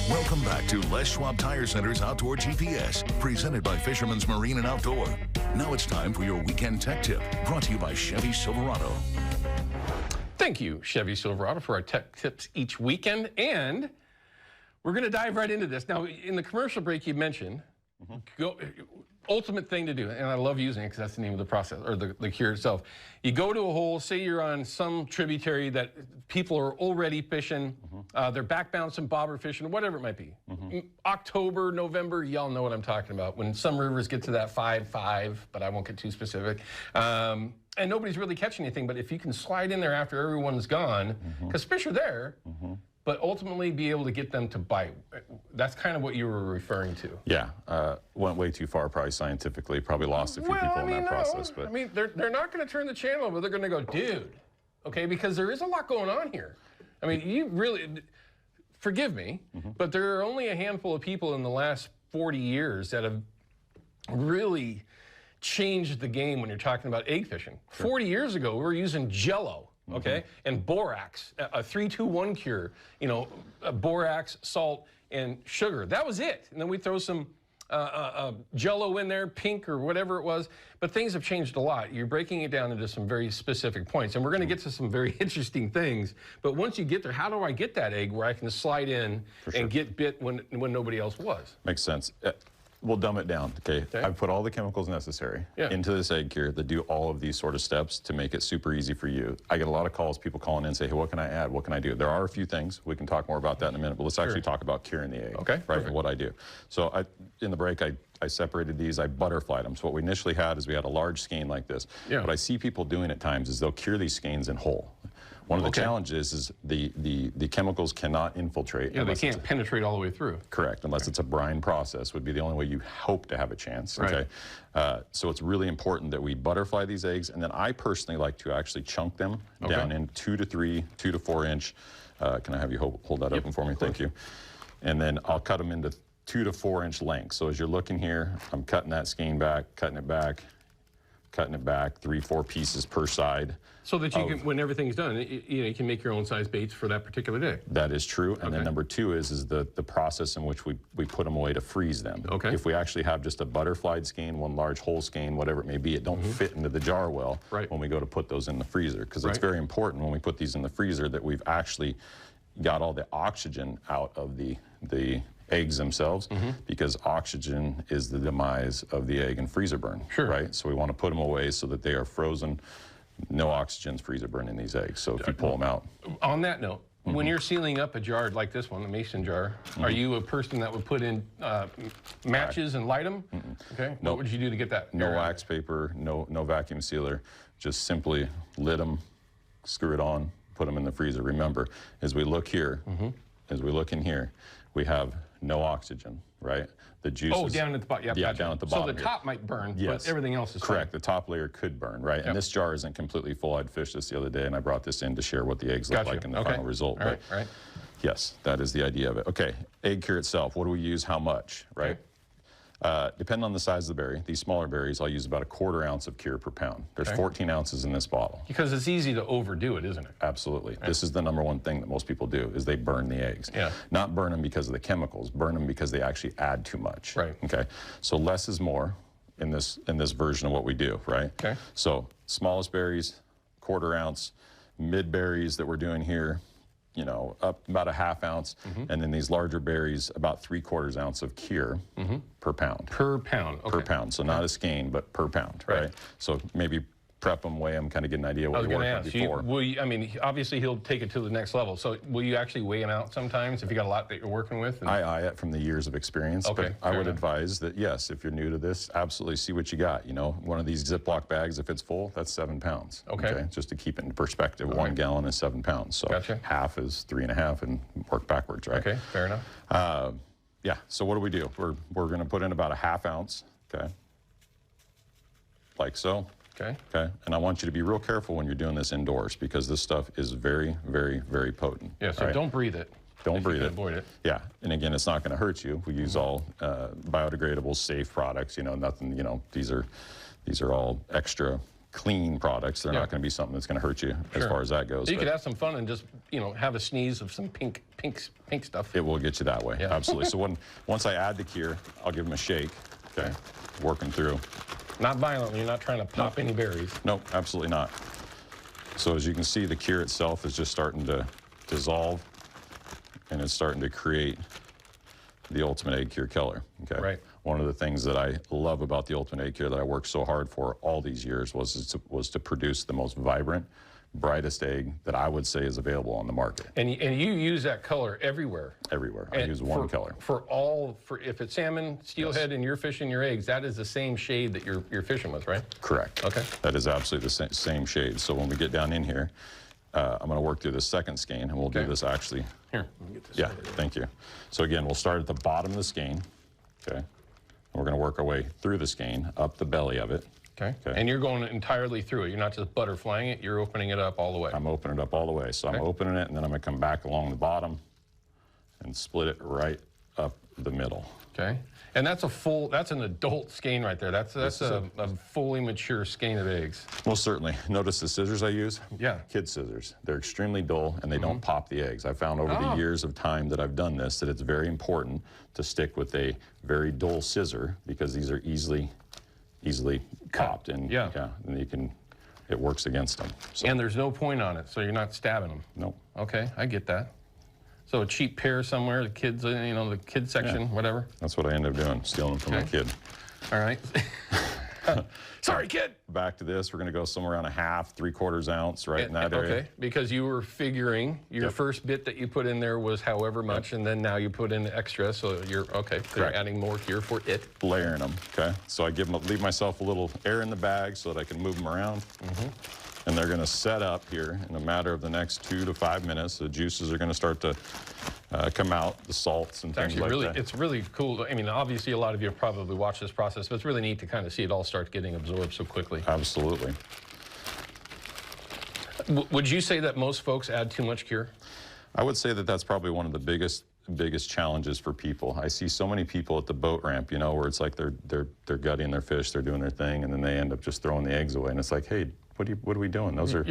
Welcome back to Les Schwab Tire Center's Outdoor GPS, presented by Fisherman's Marine and Outdoor. Now it's time for your weekend tech tip, brought to you by Chevy Silverado. Thank you, Chevy Silverado, for our tech tips each weekend. And we're going to dive right into this. Now, in the commercial break you mentioned, ultimate thing to do, and I love using it because that's the name of the process, or the cure itself. You go to a hole, say you're on some tributary that people are already fishing, they're back bouncing, bobber fishing, whatever it might be. October, November, y'all know what I'm talking about. When some rivers get to that 5.5, but I won't get too specific. And nobody's really catching anything, but if you can slide in there after everyone's gone, because fish are there, but ultimately be able to get them to bite. That's kind of what you were referring to. Yeah, went way too far probably scientifically, probably lost a few people in that process. But I mean, they're not going to turn the channel over, they're going to go, dude, okay, because there is a lot going on here. I mean, you really, forgive me, but there are only a handful of people in the last 40 years that have really changed the game when you're talking about egg fishing. 40 years ago, we were using Jello, okay, and borax, a 3-2-1 cure, you know, borax, salt, and sugar. That was it. And then we throw some Jello in there, pink or whatever it was. But things have changed a lot. You're breaking it down into some very specific points. And we're going to get to some very interesting things. But once you get there, how do I get that egg where I can slide in and get bit when nobody else was? Makes sense. We'll dumb it down, okay? I've put all the chemicals necessary into this egg cure that do all of these sort of steps to make it super easy for you. I get a lot of calls, people calling in and say, hey, what can I add? What can I do? There are a few things. We can talk more about that in a minute, but let's actually talk about curing the egg, right, and what I do. So in the break, I separated these, I butterflied them. So what we initially had is we had a large skein like this. What I see people doing at times is they'll cure these skeins in whole. One of the challenges is the chemicals cannot infiltrate. Yeah, they can't penetrate all the way through. Correct, unless it's a brine process would be the only way you hope to have a chance, okay? So it's really important that we butterfly these eggs, and then I personally like to actually chunk them down in 2 to 4 inch. Can I have you hold that open for me? Thank you. And then I'll cut them into 2 to 4 inch lengths. So as you're looking here, I'm cutting that skein back, cutting it back, 3-4 pieces per side. So that you can, when everything's done, you can make your own size baits for that particular day. That is true. And then number 2 is the process in which we put them away to freeze them. If we actually have just a butterflied skein, one large whole skein, whatever it may be, it don't fit into the jar well when we go to put those in the freezer. Because it's very important when we put these in the freezer that we've actually got all the oxygen out of the eggs themselves, because oxygen is the demise of the egg and freezer burn, right? So we want to put them away so that they are frozen, no oxygen's freezer burn in these eggs. So if you pull them out. On that note, when you're sealing up a jar like this one, the mason jar, are you a person that would put in matches and light them? Okay. What would you do to get that? No wax paper, no vacuum sealer, just simply lid them, screw it on, put them in the freezer. Remember, as we look here, as we look in here, we have no oxygen, right? The juices. Oh, down at the bottom. Yeah, down at the bottom. So the top might burn, but everything else is correct. The top layer could burn, right? And this jar isn't completely full. I'd fished this the other day, and I brought this in to share what the eggs look like in the final result. All right. Yes, that is the idea of it. Okay, egg cure itself. What do we use? How much? Right. Depending on the size of the berry, these smaller berries, I'll use about 1/4 ounce of cure per pound. There's 14 ounces in this bottle. Because it's easy to overdo it, isn't it? Absolutely. This is the #1 thing that most people do, is they burn the eggs. Not burn them because of the chemicals, burn them because they actually add too much. Okay. So less is more in this version of what we do, right? So smallest berries, 1/4 ounce, mid berries that we're doing here, you know, up about 1/2 ounce, and then these larger berries, about 3/4 ounce of cure per pound. Per pound, Per pound, so not a skein, but per pound, right? So maybe prep them, weigh them, kind of get an idea what you're working with before. I mean, obviously he'll take it to the next level. So will you actually weigh it out sometimes if you got a lot that you're working with? I eye it from the years of experience, but I would advise that, yes, if you're new to this, absolutely see what you got. You know, one of these Ziploc bags, if it's full, that's 7 pounds. Just to keep it in perspective, 1 gallon is 7 pounds. So half is 3.5 and work backwards, right? Okay, fair enough. Yeah, so what do? We're going to put in about 1/2 ounce, like so. Okay. And I want you to be real careful when you're doing this indoors, because this stuff is very, very, very potent. Yeah, so don't breathe it. Don't breathe it. Avoid it. Yeah, and again, it's not going to hurt you. We use all biodegradable, safe products. You know, nothing. You know, these are all extra clean products. They're not going to be something that's going to hurt you as far as that goes. So you could have some fun and just, you know, have a sneeze of some pink stuff. It will get you that way, absolutely. So once I add the cure, I'll give them a shake, okay, working through. Not violently, you're not trying to pop any berries. Nope, absolutely not. So as you can see, the cure itself is just starting to dissolve, and it's starting to create the Ultimate Egg Cure color, okay? Right. One of the things that I love about the Ultimate Egg Cure that I worked so hard for all these years was to produce the most vibrant, brightest egg that I would say is available on the market. And you use that color everywhere? Everywhere. I use one color. For if it's salmon, steelhead, and you're fishing your eggs, that is the same shade that you're fishing with, right? Correct. Okay. That is absolutely the same shade. So when we get down in here, I'm going to work through the second skein, and we'll do this actually. Here, let me get this. Yeah, thank you. So again, we'll start at the bottom of the skein, okay? And we're going to work our way through the skein, up the belly of it. Okay. And you're going entirely through it. You're not just butterflying it, you're opening it up all the way. I'm opening it up all the way. So I'm opening it, and then I'm going to come back along the bottom and split it right up the middle. Okay. And that's an adult skein right there. That's a fully mature skein of eggs. Most certainly. Notice the scissors I use? Yeah. Kid scissors. They're extremely dull, and they don't pop the eggs. I found over the years of time that I've done this that it's very important to stick with a very dull scissor, because these are easily popped, and and it works against them. So. And there's no point on it, so you're not stabbing them. Nope. Okay, I get that. So a cheap pair somewhere, the kids, you know, the kid section, whatever. That's what I ended up doing, stealing them from my kid. All right. Sorry, kid. Back to this, we're going to go somewhere around a half, 3/4 ounce, right in that area. Okay, because you were figuring your first bit that you put in there was however much, and then now you put in extra, so you're you're adding more here for it. Layering them, okay? So I leave myself a little air in the bag so that I can move them around. And they're going to set up here in a matter of the next 2 to 5 minutes. The juices are going to start to come out, the salts and things like that. It's really cool. I mean, obviously, a lot of you have probably watched this process, but it's really neat to kind of see it all start getting absorbed so quickly. Absolutely. Would you say that most folks add too much cure? I would say that that's probably one of the biggest challenges for people. I see so many people at the boat ramp, you know, where it's like they're gutting their fish, they're doing their thing, and then they end up just throwing the eggs away. And it's like, hey, what are we doing? Those are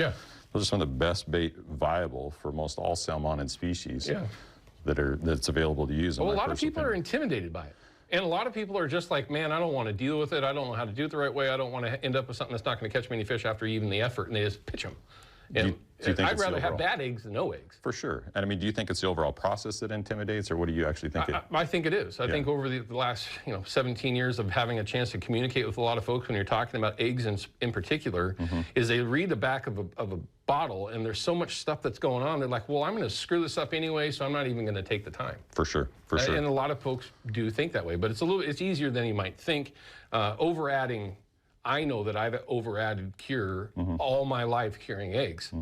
some of the best bait viable for most all salmonid species that's available to use. Well, a lot of people are intimidated by it. And a lot of people are just like, man, I don't want to deal with it. I don't know how to do it the right way. I don't want to end up with something that's not going to catch me any fish after even the effort, and they just pitch them. And do you think I'd rather have bad eggs than no eggs. For sure. And I mean, do you think it's the overall process that intimidates, or what do you actually think? I think it is. I think over the last 17 years of having a chance to communicate with a lot of folks when you're talking about eggs in particular, is they read the back of a bottle, and there's so much stuff that's going on. They're like, well, I'm going to screw this up anyway, so I'm not even going to take the time. For sure. For sure. And a lot of folks do think that way, but it's easier than you might think. Over-adding, I know that I've over-added cure all my life curing eggs.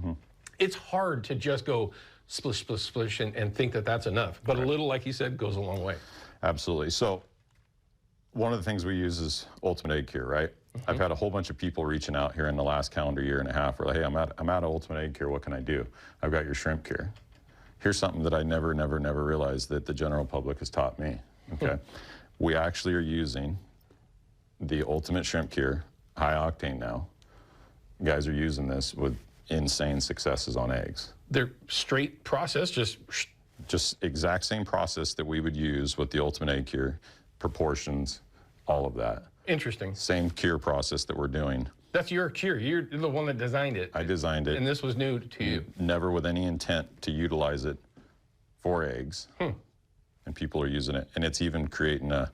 It's hard to just go splish, splish, splish and think that that's enough. But a little, like you said, goes a long way. Absolutely. So one of the things we use is Ultimate Egg Cure, right? I've had a whole bunch of people reaching out here in the last calendar year and a half. We're like, hey, I'm out of Ultimate Egg Cure. What can I do? I've got your shrimp cure. Here's something that I never realized that the general public has taught me, okay? We actually are using the Ultimate Shrimp Cure, high octane now. You guys are using this with insane successes on eggs. They're straight process, just exact same process that we would use with the Ultimate Egg Cure, proportions, all of that. Interesting. Same cure process that we're doing. That's your cure. You're the one that designed it. I designed it. And this was new to you. Never with any intent to utilize it for eggs. And people are using it. And it's even creating a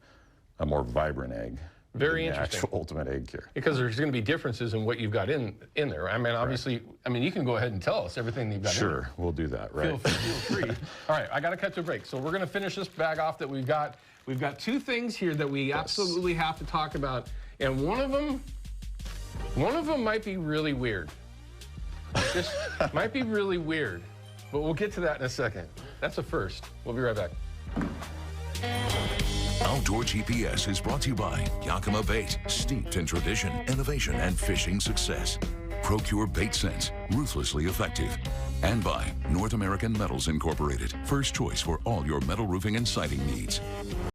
more vibrant egg. Very interesting. Actual Ultimate Egg Cure. Because there's going to be differences in what you've got in there. I mean, obviously, I mean, you can go ahead and tell us everything that you've got in there. Sure, we'll do that, right? Feel free. All right, I got to cut to a break. So we're going to finish this bag off that we've got. We've got two things here that we absolutely have to talk about. And one of them might be really weird. Just might be really weird. But we'll get to that in a second. That's a first. We'll be right back. Outdoor GPS is brought to you by Yakima Bait, steeped in tradition, innovation, and fishing success. Procure Bait Sense, ruthlessly effective. And by North American Metals Incorporated, first choice for all your metal roofing and siding needs.